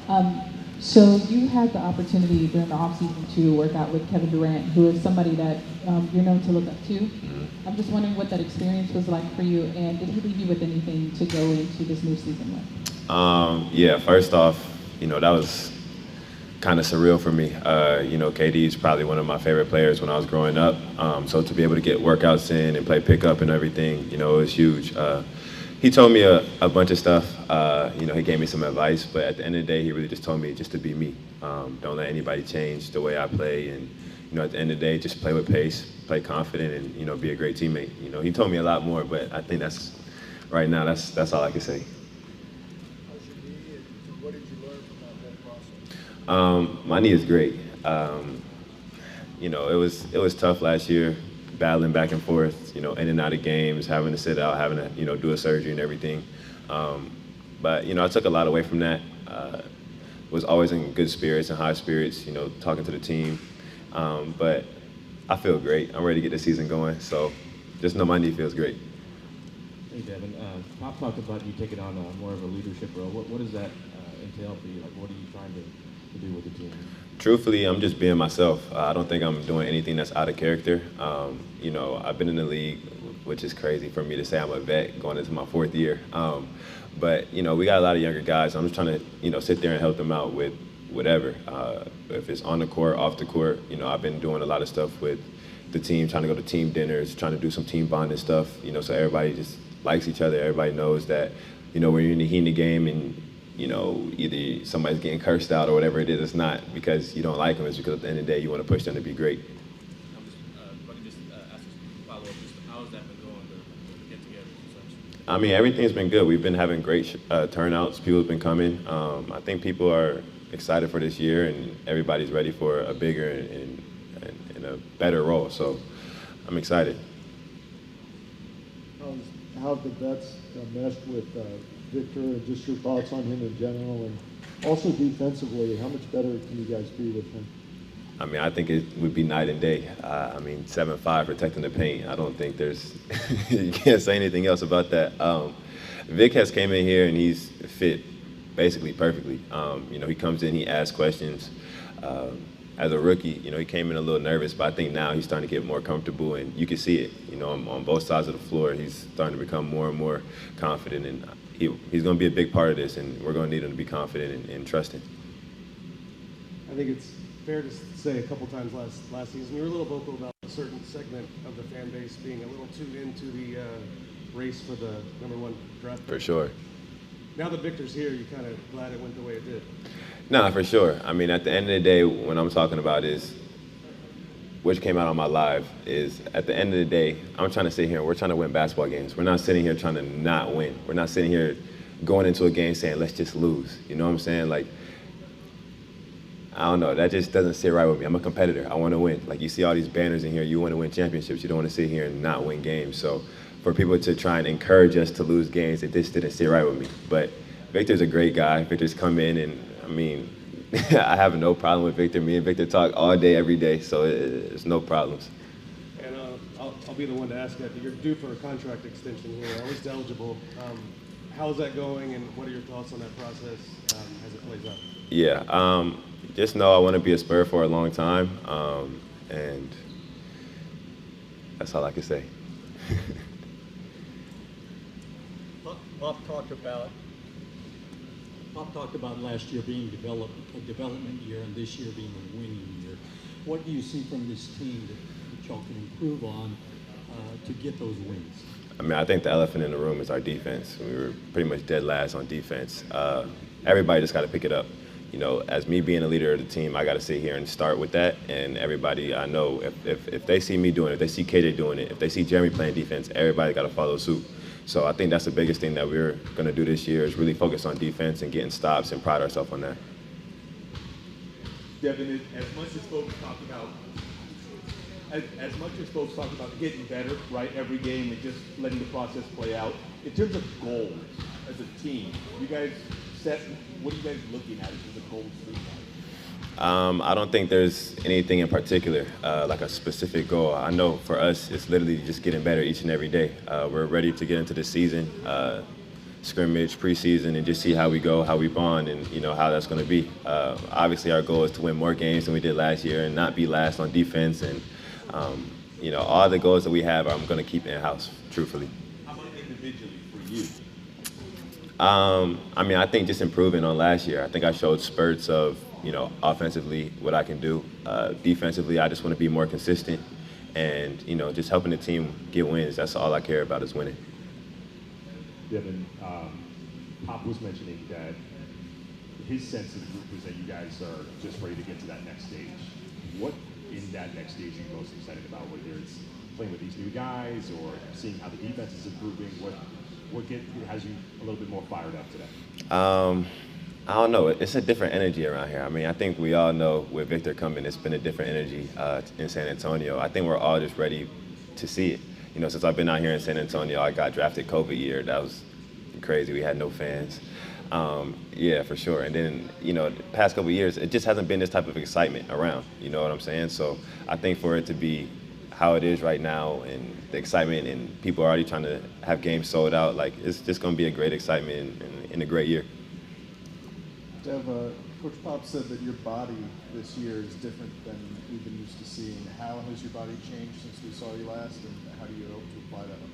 Um, so you had the opportunity during the offseason to work out with Kevin Durant, who is somebody that you're known to look up to. I'm just wondering what that experience was like for you, and did he leave you with anything to go into this new season with? Yeah, first off, that was kind of surreal for me. KD is probably one of my favorite players when I was growing up. So to be able to get workouts in and play pickup and everything, it was huge. He told me a bunch of stuff. He gave me some advice, but at the end of the day, he really just told me just to be me. Don't let anybody change the way I play, and at the end of the day, just play with pace, play confident, and be a great teammate. He told me a lot more, but I think that's right now. That's all I can say. What did you learn from that whole process? My knee is great. It was tough last year, battling back and forth, in and out of games, having to sit out, having to, do a surgery and everything. But I took a lot away from that. Was always in good spirits and high spirits, talking to the team. But I feel great. I'm ready to get the season going. So just know my knee feels great. Hey, Devin. Pop talked about you taking on more of a leadership role. What does that entail for you? Like, what are you trying to do with the team? Truthfully, I'm just being myself. I don't think I'm doing anything that's out of character. I've been in the league, which is crazy for me to say I'm a vet going into my fourth year. But we got a lot of younger guys. I'm just trying to, sit there and help them out with whatever. If it's on the court, off the court, I've been doing a lot of stuff with the team, trying to go to team dinners, trying to do some team bonding stuff, so everybody just likes each other. Everybody knows that, when you're in the heat of the game and, either somebody's getting cursed out or whatever it is, it's not because you don't like them, it's because at the end of the day, you want to push them to be great. If I can just ask a follow-up, just how has that been going to get together and such? I mean, everything's been good. We've been having great turnouts. People have been coming. I think people are excited for this year, and everybody's ready for a bigger and a better role. So I'm excited. How have the vets meshed with Victor, and just your thoughts on him in general, and also defensively, how much better can you guys be with him? I mean, I think it would be night and day. 7'5", protecting the paint. I don't think there's you can't say anything else about that. Vic has came in here and he's fit basically perfectly. He comes in, he asks questions. As a rookie, he came in a little nervous, but I think now he's starting to get more comfortable, and you can see it. On both sides of the floor, he's starting to become more and more confident, and he's going to be a big part of this, and we're going to need him to be confident and trusting. I think it's fair to say a couple times last season you were a little vocal about a certain segment of the fan base being a little too into the race for the #1 draft pick. For sure. Now that Victor's here, you're kind of glad it went the way it did. No, for sure. I mean, at the end of the day, what I'm talking about is, which came out on my live, is at the end of the day, I'm trying to sit here and we're trying to win basketball games. We're not sitting here trying to not win. We're not sitting here going into a game saying, let's just lose. You know what I'm saying? Like, I don't know. That just doesn't sit right with me. I'm a competitor. I want to win. Like, you see all these banners in here. You want to win championships. You don't want to sit here and not win games. So for people to try and encourage us to lose games, it just didn't sit right with me. But Victor's a great guy. Victor's come in, and I mean, I have no problem with Victor. Me and Victor talk all day, every day, so it's no problems. And I'll be the one to ask that. You're due for a contract extension here, at least eligible. How's that going, and what are your thoughts on that process as it plays out? Yeah, just know I want to be a Spur for a long time, and that's all I can say. Pop talked about last year being a development year and this year being a winning year. What do you see from this team that y'all can improve on to get those wins? I mean, I think the elephant in the room is our defense. We were pretty much dead last on defense. Everybody just got to pick it up. As me being a leader of the team, I got to sit here and start with that. And everybody, I know, if they see me doing it, if they see KJ doing it, if they see Jeremy playing defense, everybody got to follow suit. So I think that's the biggest thing that we're going to do this year is really focus on defense and getting stops and pride ourselves on that. Devin, as much as folks talk about getting better, right, every game and just letting the process play out, in terms of goals as a team, you guys set, what are you guys looking at as a goals for you guys? I don't think there's anything in particular, like a specific goal. I know for us, it's literally just getting better each and every day. We're ready to get into the season. scrimmage, preseason, and just see how we go, how we bond, and how that's going to be. Obviously, our goal is to win more games than we did last year and not be last on defense. And all the goals that we have, I'm going to keep in-house, truthfully. How about individually for you? I think just improving on last year. I think I showed spurts of, offensively what I can do. Defensively, I just want to be more consistent and, just helping the team get wins. That's all I care about is winning. Devin, Pop was mentioning that his sense of the group is that you guys are just ready to get to that next stage. What in that next stage are you most excited about, whether it's playing with these new guys or seeing how the defense is improving? What has you a little bit more fired up today? I don't know. It's a different energy around here. I think we all know with Victor coming, it's been a different energy in San Antonio. I think we're all just ready to see it. Since I've been out here in San Antonio, I got drafted COVID year. That was crazy. We had no fans. Yeah, for sure. And then, the past couple of years, it just hasn't been this type of excitement around. You know what I'm saying? So I think for it to be how it is right now and the excitement and people are already trying to have games sold out, it's just going to be a great excitement and a great year. Dev, Coach Pop said that your body this year is different than we've been used to seeing. How has your body changed since we saw you last, and how do you hope to apply that on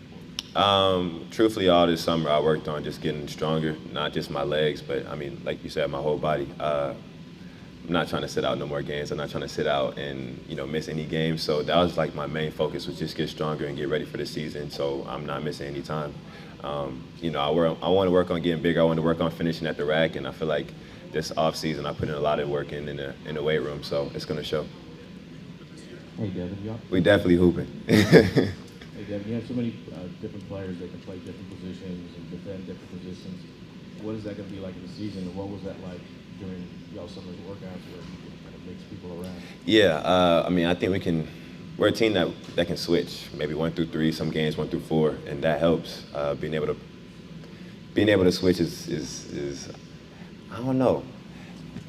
the court? Truthfully, all this summer I worked on just getting stronger, not just my legs, but like you said, my whole body. I'm not trying to sit out no more games. I'm not trying to sit out and miss any games. So that was my main focus, was just get stronger and get ready for the season. So I'm not missing any time. I want to work on getting bigger. I want to work on finishing at the rack, and I feel like this off season I put in a lot of work in the weight room. So it's going to show. Hey, Devin, we definitely hooping. Hey, Devin, you have so many different players that can play different positions and defend different positions. What is that going to be like in the season, and what was that like during y'all summer's workouts where you kind of mix people around? Yeah, I think we're a team that can switch, maybe 1 through 3, some games 1 through 4, and that helps. Being able to switch is I don't know.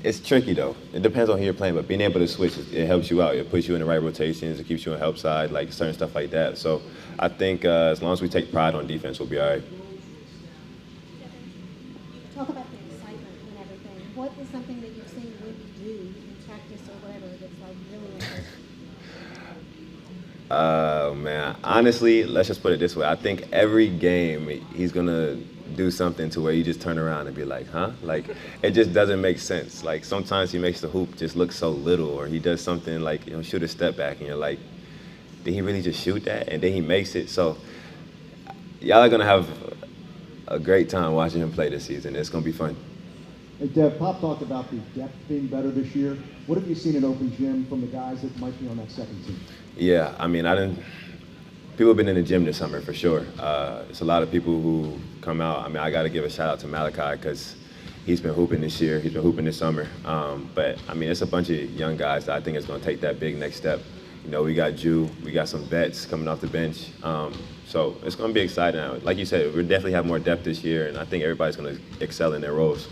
It's tricky though. It depends on who you're playing, but being able to switch, it helps you out. It puts you in the right rotations. It keeps you on help side, certain stuff like that. So I think as long as we take pride on defense, we'll be all right. Talk about the excitement and everything. What is something that you've seen Wendy do in practice or whatever that's really impressive? Man, honestly, let's just put it this way. I think every game he's gonna do something to where you just turn around and be like, huh? It just doesn't make sense. Sometimes he makes the hoop just look so little, or he does something shoot a step back, and you're like, did he really just shoot that? And then he makes it. So y'all are gonna have a great time watching him play this season. It's gonna be fun. Hey, Dev, Pop talked about the depth being better this year. What have you seen in open gym from the guys that might be on that second team? Yeah, people have been in the gym this summer for sure. It's a lot of people who come out. I got to give a shout out to Malachi because he's been hooping this year. He's been hooping this summer. But it's a bunch of young guys that I think is going to take that big next step. We got Jew, we got some vets coming off the bench. So it's going to be exciting. Like you said, we definitely have more depth this year, and I think everybody's going to excel in their roles.